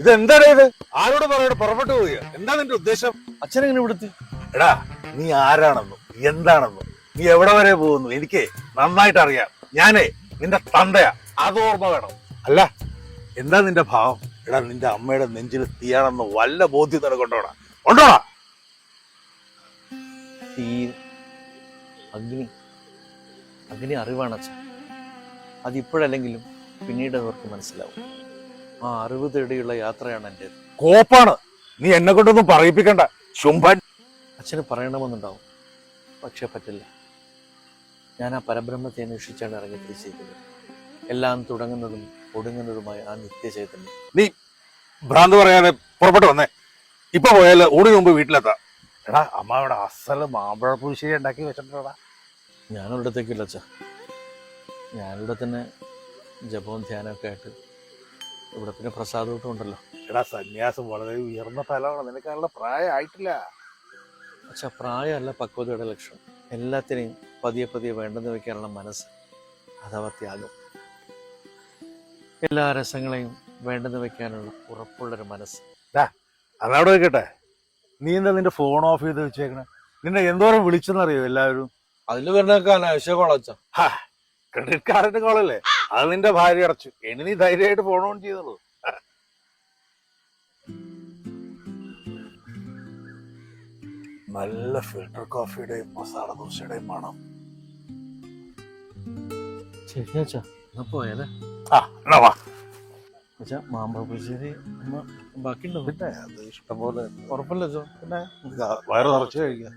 ഇതെന്താണ് ഇത്? ആരോട് പറയോട് പുറപ്പെട്ടു പോവുക? എന്താ നിന്റെ ഉദ്ദേശം? അച്ഛനെങ്ങനെ ഇവിടുത്തെ? എടാ, നീ ആരാണെന്നും എന്താണെന്നും നീ എവിടെ വരെ പോകുന്നു എനിക്ക് നന്നായിട്ട് അറിയാം. ഞാനേ നിന്റെ തന്തയാ, അത് ഓർമ്മ വേണം. അല്ല, എന്താ നിന്റെ ഭാവം? എടാ, നിന്റെ അമ്മയുടെ നെഞ്ചിൽ തീയാണെന്ന് വല്ല ബോധ്യം നിനക്കൊണ്ടോടാ? കൊണ്ടോടാ? തീ, അഗ്നി, അഗ്നി അറിവാണ് അച്ഛൻ. അതിപ്പോഴല്ലെങ്കിലും പിന്നീട് അവർക്ക് മനസ്സിലാവും. ആ അറിവ് തേടിയുള്ള യാത്രയാണ് എൻ്റേത്. കോപ്പാണ്. നീ എന്നെ കൊണ്ടൊന്നും പറയിപ്പിക്കണ്ട ശുംഭൻ. അച്ഛന് പറയണമെന്നുണ്ടാവും, പക്ഷെ പറ്റില്ല. ഞാൻ ആ പരബ്രഹ്മത്തെ അന്വേഷിച്ചാണ് ഇറങ്ങി തിരിച്ചിരിക്കുന്നത്. എല്ലാം തുടങ്ങുന്നതും ഒടുങ്ങുന്നതുമായ ആ നിത്യചൈതന്യം. നീ ഭ്രാന്ത് പറയാതെ പുറപ്പെട്ടു വന്നേ. ഇപ്പൊ പോയാല് ഊണിന് മുമ്പ് വീട്ടിലെത്താം. എടാ, അമ്മ അവിടെ അസല് മാമ്പഴ പുളിശ്ശേരി ഉണ്ടാക്കി വെച്ചിട്ടുണ്ടാ. ഞാനൊരിടത്തേക്കില്ല അച്ഛ. ഞാനിവിടെ തന്നെ ജപവും ധ്യാനമൊക്കെ ആയിട്ട് ഇവിടെ പിന്നെ പ്രസാദമൊക്കെ ഉണ്ടല്ലോ. എടാ, സന്യാസം വളരെ ഉയർന്ന തലമാണ്. നിനക്കാനുള്ള പ്രായം ആയിട്ടില്ല. പക്ഷെ പ്രായമല്ല പക്വതയുടെ ലക്ഷണം. എല്ലാത്തിനെയും പതിയെ പതിയെ വേണ്ടെന്ന് വെക്കാനുള്ള മനസ്സ്, അഥവാ ത്യാഗം. എല്ലാ രസങ്ങളെയും വേണ്ടെന്ന് വെക്കാനുള്ള ഉറപ്പുള്ളൊരു മനസ്സ്. അതവിടെ വെക്കട്ടെ. നീ എന്താ നിന്റെ ഫോൺ ഓഫ് ചെയ്ത് വെച്ചേക്കണേ? നിന്നെ എന്തോരം വിളിച്ചെന്നറിയോ എല്ലാവരും? അതിൽ വരുന്നൊക്കെ അനാവശ്യമാണ് അച്ഛാ. ക്രെഡിറ്റ് കാർഡിന്റെ കോളല്ലേ? അത് നിന്റെ ഭാര്യ അടച്ചു. ഇനി നീ ധൈര്യമായിട്ട് ഫോൺ ഓൺ ചെയ്തോളൂ. നല്ല ഫിൽട്ടർ കോഫിയുടെയും മസാല ദോശയുടെയും മണം. ശരി അച്ഛാ, എന്നാ പോയാലേ? എന്നാ വാ. അച്ഛാ, മാമ്പഴ പുളിശ്ശേരി ബാക്കിയുണ്ടോ? പിന്നെ അത് ഇഷ്ടംപോലെ. ഉറപ്പല്ലേ അച്ഛാ? പിന്നെ വയറ് നിറച്ച് കഴിക്കാം.